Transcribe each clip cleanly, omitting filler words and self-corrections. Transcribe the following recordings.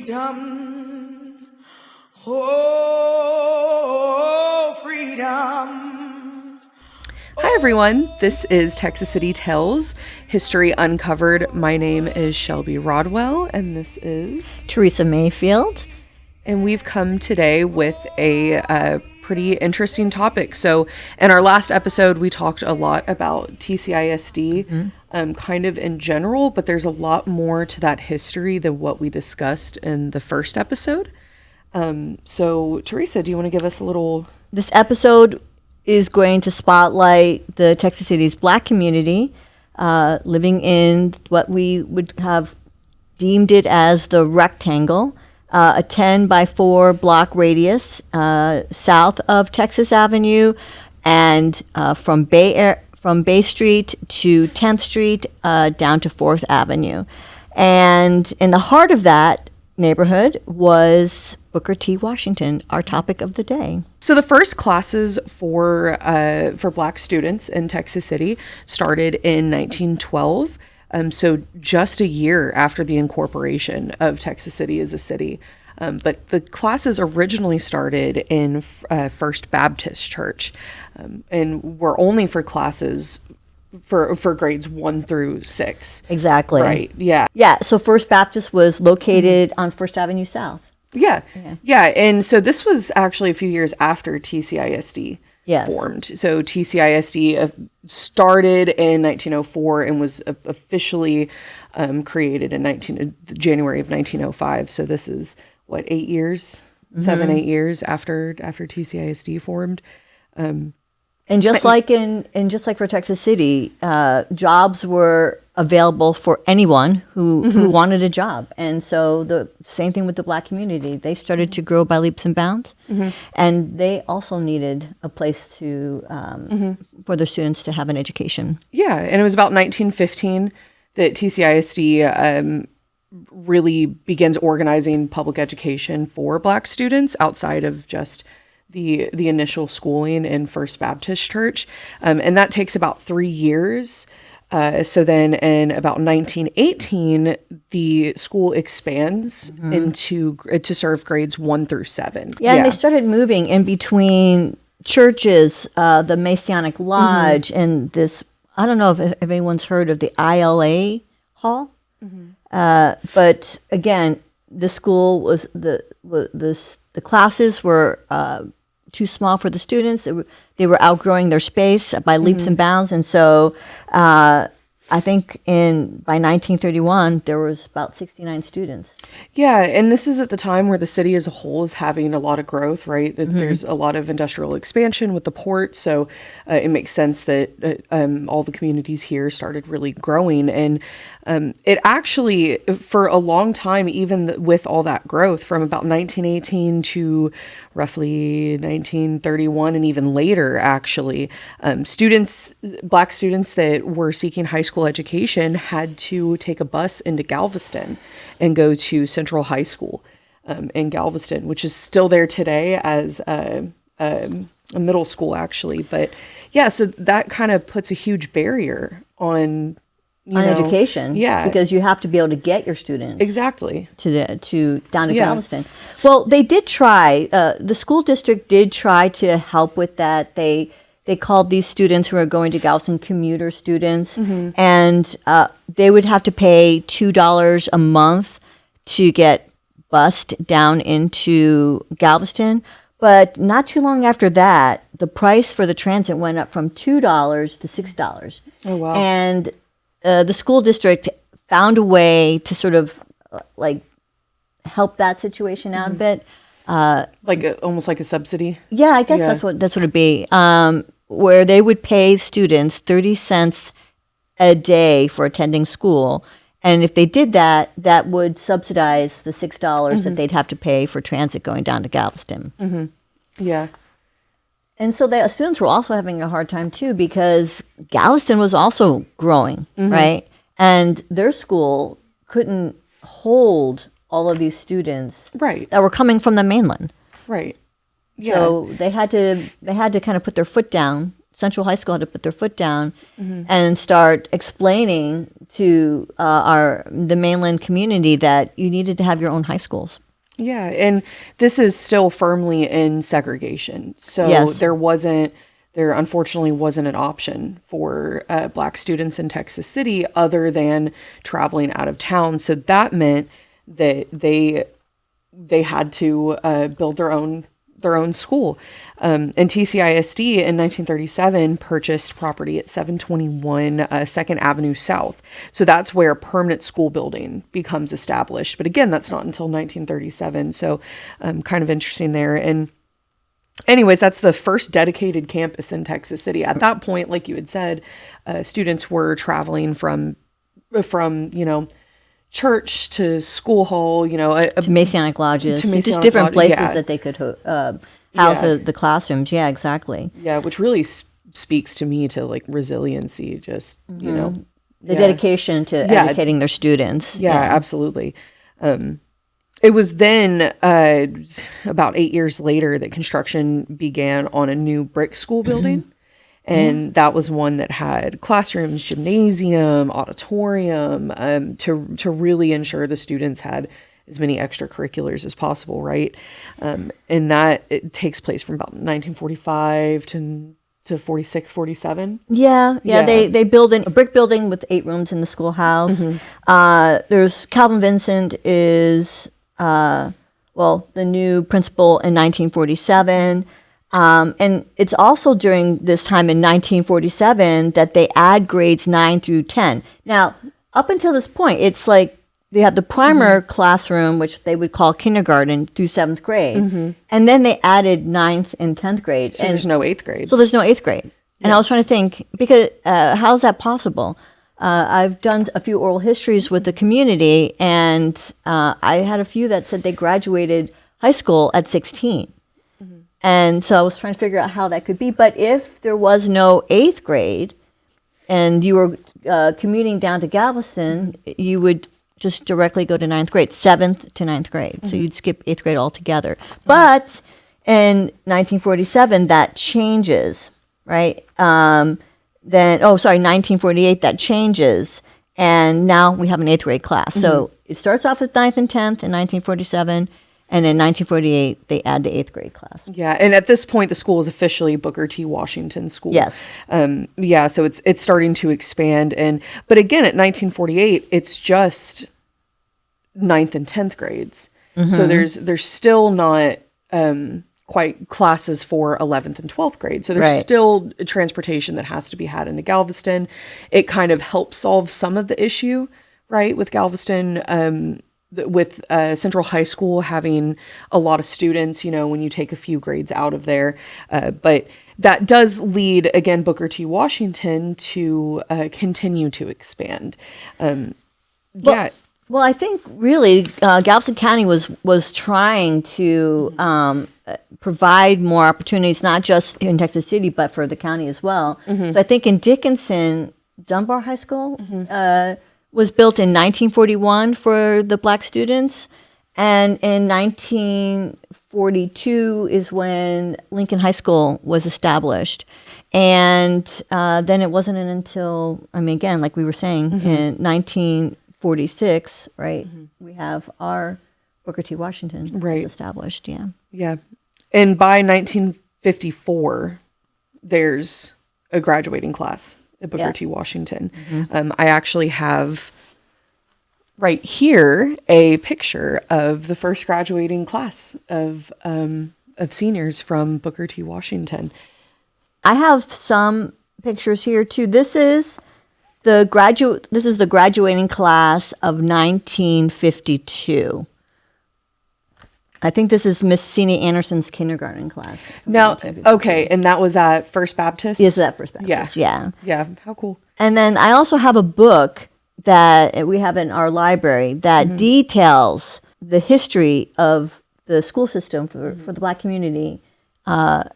freedom, oh, freedom. Hi everyone, this is Texas City Tells, History Uncovered. My name is Shelby Rodwell, and this is Teresa Mayfield. And we've come today with a pretty interesting topic. So in our last episode, we talked a lot about TCISD, kind of in general, but there's a lot more to that history than what we discussed in the first episode. So Teresa, do you want to give us a little... This episode is going to spotlight the Texas City's Black community living in what we would have deemed it as the rectangle, a 10 by 4 block radius south of Texas Avenue, and from Bay Street to 10th Street down to 4th Avenue. And in the heart of that neighborhood was Booker T. Washington, our topic of the day. So the first classes for Black students in Texas City started in 1912. So just a year after the incorporation of Texas City as a city. But the classes originally started in First Baptist Church, and were only for classes for grades 1 through 6. Exactly. Right. Yeah. Yeah. So First Baptist was located on First Avenue South. Yeah. And so this was actually a few years after TCISD formed. So TCISD started in 1904 and was officially created in January of 1905. So this is, 8 years? 7, 8 years after TCISD formed. And just like for Texas City, jobs were available for anyone who wanted a job. And so the same thing with the Black community. They started to grow by leaps and bounds. And they also needed a place to for their students to have an education. Yeah, and it was about 1915 that TCISD really begins organizing public education for Black students outside of just the initial schooling in First Baptist Church. And that takes about 3 years. So then in about 1918, the school expands to serve grades 1 through 7. Yeah, and they started moving in between churches, the Masonic Lodge, and this, I don't know if anyone's heard of the ILA Hall. But again, the school was, the classes were too small for the students. They were outgrowing their space by leaps and bounds. And so I think by 1931, there was about 69 students. Yeah, and this is at the time where the city as a whole is having a lot of growth, right? There's a lot of industrial expansion with the port, so it makes sense that all the communities here started really growing. And it actually, for a long time, even with all that growth, from about 1918 to roughly 1931 and even later, actually, Black students that were seeking high school education had to take a bus into Galveston and go to Central High School in Galveston, which is still there today as a middle school, actually. But yeah, so that kind of puts a huge barrier on education. Yeah, because you have to be able to get your students exactly to down to Galveston. Well, they did try. The school district did try to help with that. They called these students who are going to Galveston commuter students, and they would have to pay $2 a month to get bused down into Galveston. But not too long after that, the price for the transit went up from $2 to $6. Oh, wow. And the school district found a way to sort of help that situation out a bit. Almost like a subsidy? Yeah, I guess that's what it'd be. Where they would pay students 30 cents a day for attending school. And if they did that, that would subsidize the $6 that they'd have to pay for transit going down to Galveston. Yeah. And so the students were also having a hard time, too, because Galveston was also growing, right? And their school couldn't hold all of these students that were coming from the mainland. Right. Yeah. So they had to kind of put their foot down Central High School had to put their foot down and start explaining to the mainland community that you needed to have your own high schools. Yeah, and this is still firmly in segregation. So Yes. there unfortunately wasn't an option for Black students in Texas City other than traveling out of town. So that meant that they had to build their own school. And TCISD in 1937 purchased property at 721 2nd Avenue South. So that's where a permanent school building becomes established. But again, that's not until 1937. So kind of interesting there. And anyways, that's the first dedicated campus in Texas City. At that point, like you had said, students were traveling from church to school hall, To Masonic lodges, to just Masonic different lodge- places yeah. that they could house Yeah. the classrooms. Yeah, exactly. Yeah, which really speaks to me to like resiliency, just, The yeah. dedication to Yeah. educating their students. Yeah, absolutely. It was then about 8 years later that construction began on a new brick school building. And that was one that had classrooms, gymnasium, auditorium, to really ensure the students had as many extracurriculars as possible, right? And that it takes place from about 1945 to 46, 47. Yeah. Yeah. They build a brick building with 8 rooms in the schoolhouse. There's Calvin Vincent is the new principal in 1947. And it's also during this time in 1947 that they add grades 9 through 10. Now, up until this point, it's like they have the primer classroom, which they would call kindergarten through 7th grade. And then they added 9th and 10th grade. So there's no 8th grade. So there's no 8th grade. And I was trying to think, because how is that possible? I've done a few oral histories with the community, and I had a few that said they graduated high school at 16. And so I was trying to figure out how that could be. But if there was no 8th grade and you were commuting down to Galveston, you would just directly go to 9th grade, 7th to 9th grade. So you'd skip 8th grade altogether. But in 1947, that changes, right? 1948, that changes. And now we have an 8th grade class. So it starts off with 9th and 10th in 1947. And in 1948, they add the 8th grade class. Yeah, and at this point, the school is officially Booker T. Washington School. Yes. So it's starting to expand. But again, at 1948, it's just 9th and 10th grades. So there's still not quite classes for 11th and 12th grade. So there's still transportation that has to be had into Galveston. It kind of helps solve some of the issue, right, with Galveston. With Central High School having a lot of students, when you take a few grades out of there. But that does lead, again, Booker T. Washington to continue to expand. Well, I think really Galveston County was trying to provide more opportunities, not just in Texas City, but for the county as well. So I think in Dickinson, Dunbar High School, was built in 1941 for the Black students, and in 1942 is when Lincoln High School was established. And then it wasn't until, again, like we were saying, in 1946, right, we have our Booker T. Washington established, Yeah. And by 1954, there's a graduating class at Booker T. Washington. I actually have right here a picture of the first graduating class of seniors from Booker T. Washington. I have some pictures here too. This is the graduating class of 1952. I think this is Miss Cena Anderson's kindergarten class. Now, okay, and that was at First Baptist? Yes, at First Baptist, yeah. Yeah, how cool. And then I also have a book that we have in our library that details the history of the school system for the Black community and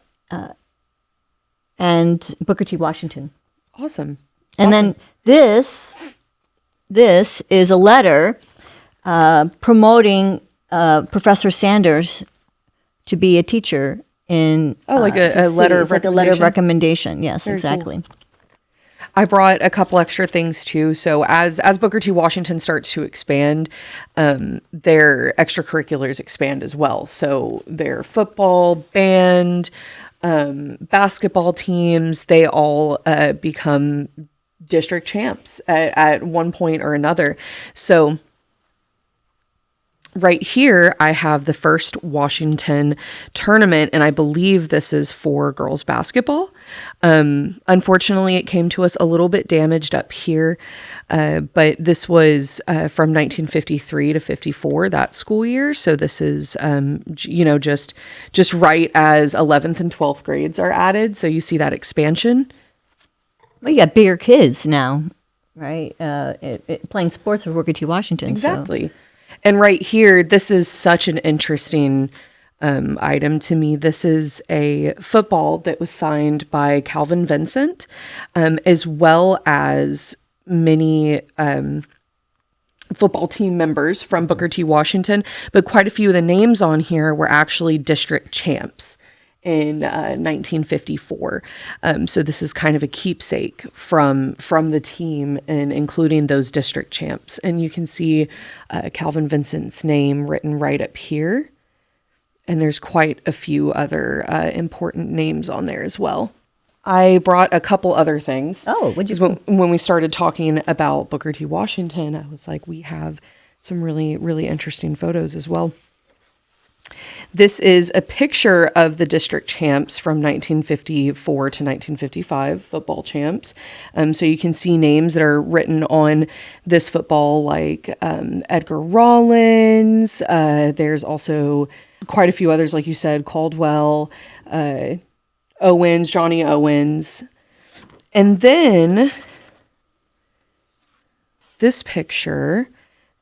Booker T. Washington. Awesome. And then this is a letter promoting Professor Sanders to be a teacher in like a Texas letter City. of It's like a letter of recommendation? recommendation. Yes, Very exactly. cool. I brought a couple extra things too. So as Booker T. Washington starts to expand, their extracurriculars expand as well. So their football, band, basketball teams, they all become district champs at one point or another. So right here, I have the first Washington tournament, and I believe this is for girls basketball. Unfortunately, it came to us a little bit damaged up here, but this was from 1953 to 54, that school year. So this is, just right as 11th and 12th grades are added. So you see that expansion. Well, you got bigger kids now, right? Playing sports with Booker T. Washington. Exactly. So. And right here, this is such an interesting item to me. This is a football that was signed by Calvin Vincent, as well as many football team members from Booker T. Washington. But quite a few of the names on here were actually district champs in 1954. So this is kind of a keepsake from the team and including those district champs. And you can see Calvin Vincent's name written right up here. And there's quite a few other important names on there as well. I brought a couple other things. Oh, what'd you when we started talking about Booker T. Washington, I was like, we have some really, really interesting photos as well. This is a picture of the district champs from 1954 to 1955, football champs. So you can see names that are written on this football, like Edgar Rollins. There's also quite a few others, like you said, Caldwell, Owens, Johnny Owens. And then this picture...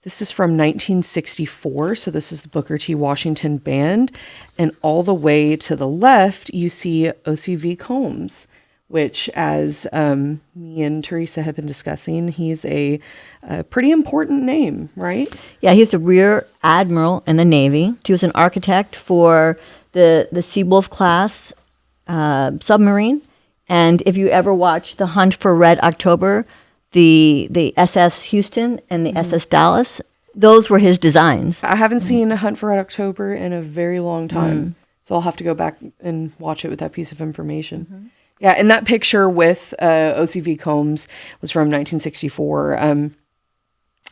This is from 1964, so this is the Booker T. Washington Band, and all the way to the left, you see O.C.V. Combs, which, as me and Teresa have been discussing, he's a pretty important name, right? Yeah, he's a rear admiral in the Navy. He was an architect for the Seawolf class submarine, and if you ever watch The Hunt for Red October, the SS Houston and the SS Dallas, those were his designs. I haven't seen A Hunt for Red October in a very long time, so I'll have to go back and watch it with that piece of information. Yeah, and that picture with O.C.V. Combs was from 1964, and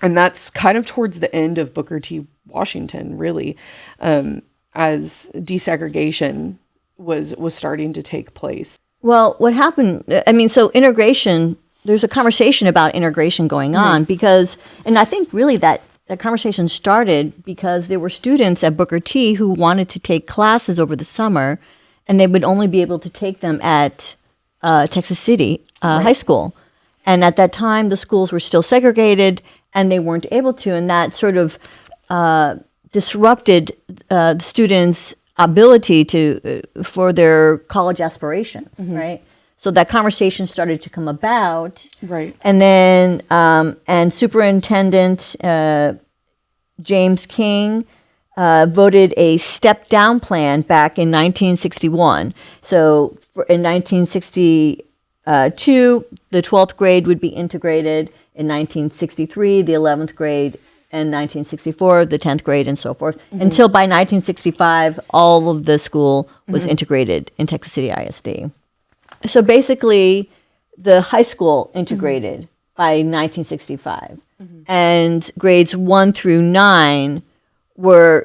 that's kind of towards the end of Booker T. Washington, really, as desegregation was starting to take place. Well, what happened, so integration... There's a conversation about integration going on because, and I think really that conversation started because there were students at Booker T who wanted to take classes over the summer, and they would only be able to take them at Texas City High School. And at that time, the schools were still segregated, and they weren't able to, and that sort of disrupted the students' ability for their college aspirations, right? So that conversation started to come about. Right. And then, and Superintendent James King voted a step-down plan back in 1961. So in 1962, the 12th grade would be integrated. In 1963, the 11th grade. And 1964, the 10th grade, and so forth. Until by 1965, all of the school was integrated in Texas City ISD. So basically, the high school integrated by 1965, and grades 1 through 9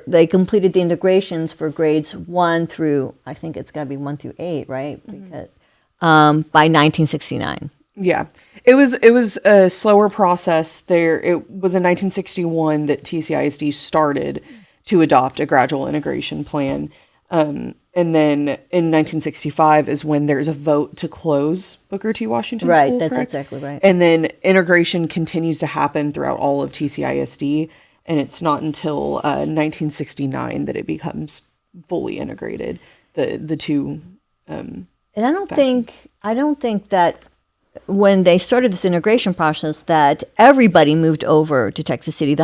they completed the integrations for grades 1 through, I think it's got to be 1 through 8, right? Because by 1969. Yeah, it was a slower process. It was in 1961 that TCISD started to adopt a gradual integration plan. And then in 1965 is when there's a vote to close Booker T. Washington School, right, that's correct? exactly right. And then integration continues to happen throughout all of TCISD, and it's not until 1969 that it becomes fully integrated. The two. And I don't think that when they started this integration process that everybody moved over to Texas City. In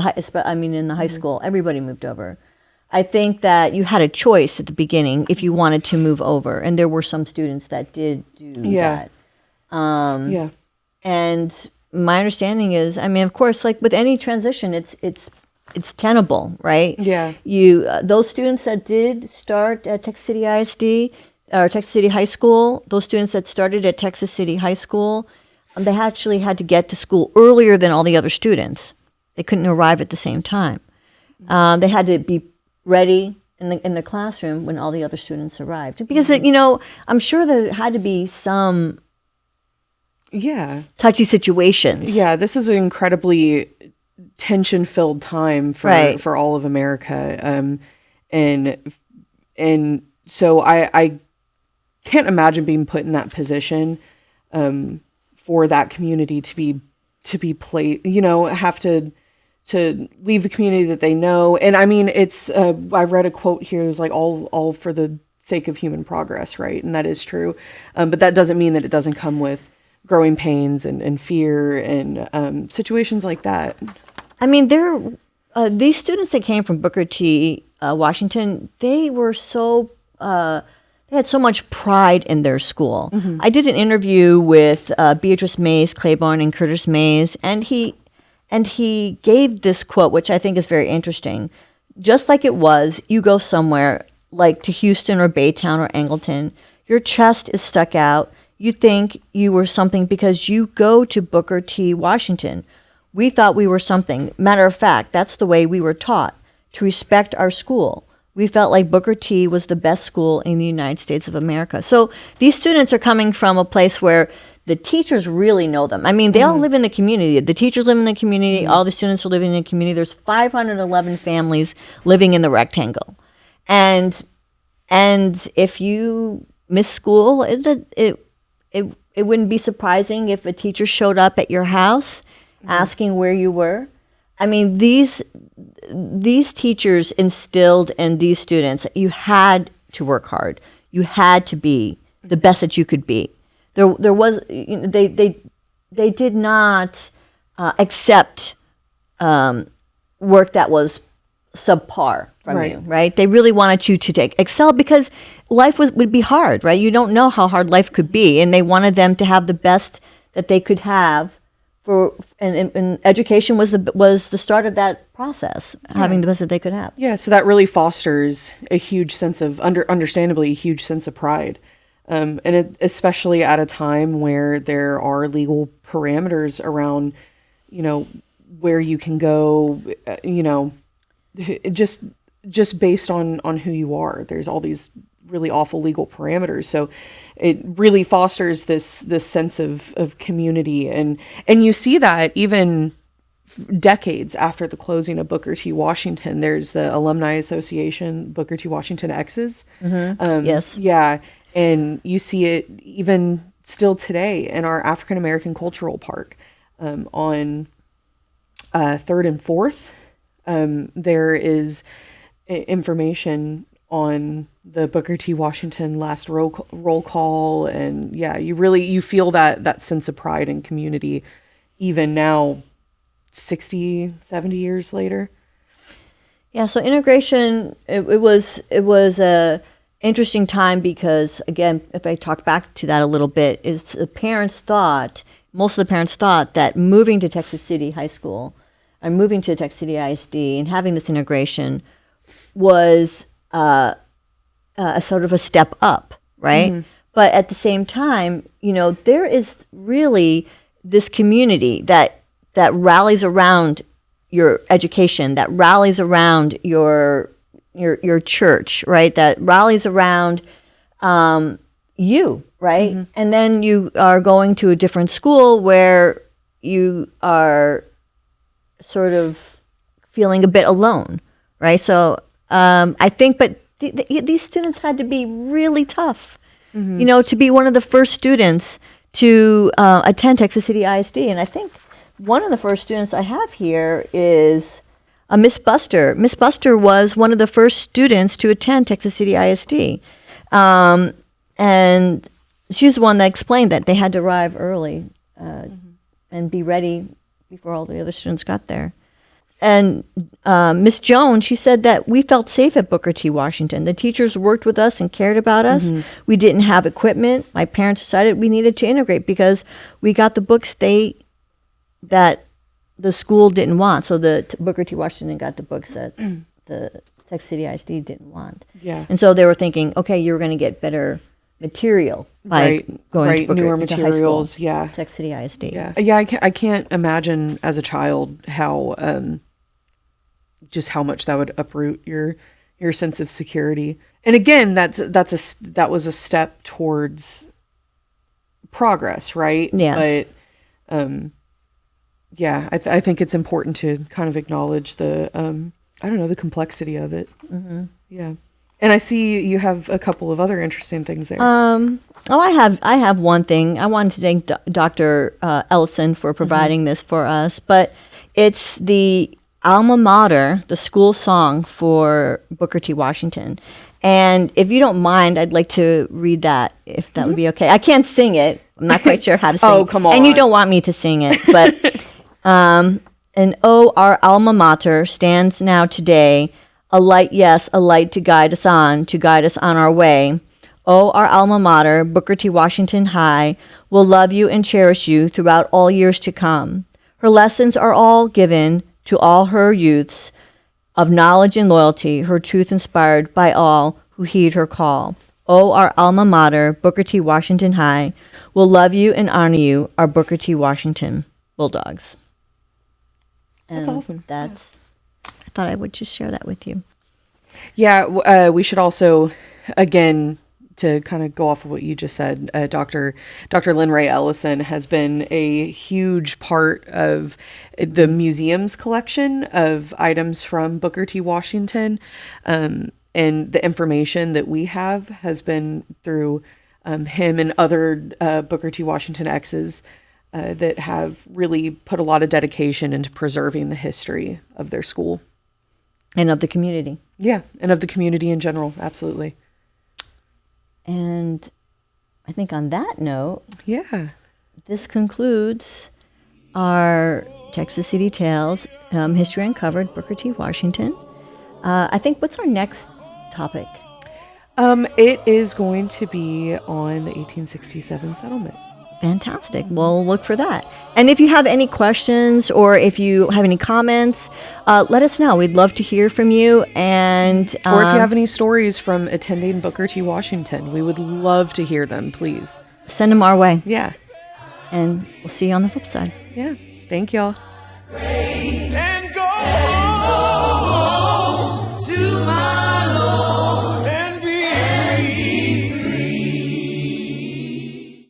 the high school, everybody moved over. I think that you had a choice at the beginning if you wanted to move over, and there were some students that did do that. Yeah. And my understanding is, I mean, of course, like with any transition, it's tenable, right? Yeah. You those students that did start at Texas City ISD or Texas City High School, those students that started at Texas City High School, they actually had to get to school earlier than all the other students. They couldn't arrive at the same time. They had to be ready in the classroom when all the other students arrived, because I'm sure there had to be some touchy situations. Yeah, this is an incredibly tension-filled time for all of America, and so I can't imagine being put in that position for that community to be played. Have to leave the community that they know. And I mean, it's I read a quote here. It was like all for the sake of human progress, right? And that is true, but that doesn't mean that it doesn't come with growing pains and fear and situations like that. I mean, these students that came from Booker T, Washington, they were they had so much pride in their school. Mm-hmm. I did an interview with Beatrice Mays Claiborne and Curtis Mays, and he gave this quote, which I think is very interesting. Just like it was, you go somewhere like to Houston or Baytown or Angleton, your chest is stuck out. You think you were something because you go to Booker T, Washington. We thought we were something. Matter of fact, that's the way we were taught, to respect our school. We felt like Booker T was the best school in the United States of America. So these students are coming from a place where the teachers really know them. I mean, they all live in the community. The teachers live in the community. All the students are living in the community. There's 511 families living in the rectangle. And if you miss school, it wouldn't be surprising if a teacher showed up at your house asking where you were. I mean, these teachers instilled in these students, you had to work hard. You had to be the best that you could be. There was, they did not accept work that was subpar from you, right? They really wanted you to excel, because life would be hard, right? You don't know how hard life could be, and they wanted them to have the best that they could have. And education was the start of that process, having the best that they could have. Yeah, so that really fosters a huge sense of, understandably, a huge sense of pride. Especially at a time where there are legal parameters around, where you can go, just based on who you are. There's all these really awful legal parameters. So it really fosters this sense of community. And you see that even decades after the closing of Booker T. Washington. There's the Alumni Association, Booker T. Washington X's. Mm-hmm. Yes. Yeah. And you see it even still today in our African American Cultural Park on 3rd and 4th. There is information on the Booker T. Washington last roll call. And yeah, you feel that sense of pride and community even now, 60, 70 years later. Yeah, so integration, it was a interesting time because, again, if I talk back to that a little bit, most of the parents thought that moving to Texas City High School and moving to Texas City ISD and having this integration was a sort of a step up, right? Mm-hmm. But at the same time, there is really this community that rallies around your education, that rallies around your church, right? That rallies around you, right? Mm-hmm. And then you are going to a different school where you are sort of feeling a bit alone, right? So I think, but these students had to be really tough, mm-hmm. To be one of the first students to attend Texas City ISD. And I think one of the first students I have here is Miss Buster. Miss Buster was one of the first students to attend Texas City ISD. And she's the one that explained that they had to arrive early and be ready before all the other students got there. And Miss Jones, she said that we felt safe at Booker T. Washington. The teachers worked with us and cared about us. We didn't have equipment. My parents decided we needed to integrate because we got the books that the school didn't want. So Booker T. Washington got the books that the Texas City ISD didn't want. Yeah. And so they were thinking, okay, you're going to get better material by going to Booker, newer to materials. high school, Yeah. Texas City ISD. Yeah. I can't imagine as a child how just how much that would uproot your sense of security. And again, that was a step towards progress, right? Yes. But yeah, I think it's important to kind of acknowledge the the complexity of it. Yeah. And I see you have a couple of other interesting things there. I have one thing. I wanted to thank Dr. Ellison for providing this for us, but it's the alma mater, the school song for Booker T. Washington. And if you don't mind, I'd like to read that, if that would be okay. I can't sing it. I'm not quite sure how to sing it. Oh, come on. And you don't want me to sing it, but and oh, our alma mater stands now today, a light, yes, a light to guide us on our way. Oh, our alma mater, Booker T. Washington High, will love you and cherish you throughout all years to come. Her lessons are all given to all her youths of knowledge and loyalty, her truth inspired by all who heed her call. Oh, our alma mater, Booker T. Washington High, will love you and honor you, our Booker T. Washington Bulldogs. That's awesome. I thought I would just share that with you. Yeah, we should also, again, to kind of go off of what you just said, Dr. Lynn Ray Ellison has been a huge part of the museum's collection of items from Booker T. Washington. And the information that we have has been through him and other Booker T. Washington X's that have really put a lot of dedication into preserving the history of their school. And of the community. Yeah, and of the community in general, absolutely. And I think on that note, yeah, this concludes our Texas City Tales, History Uncovered, Booker T. Washington. I think, what's our next topic? It is going to be on the 1867 settlement. Fantastic. We'll look for that. And if you have any questions or if you have any comments, let us know. We'd love to hear from you. And or if you have any stories from attending Booker T. Washington, we would love to hear them, please. Send them our way. Yeah. And we'll see you on the flip side. Yeah. Thank y'all. Great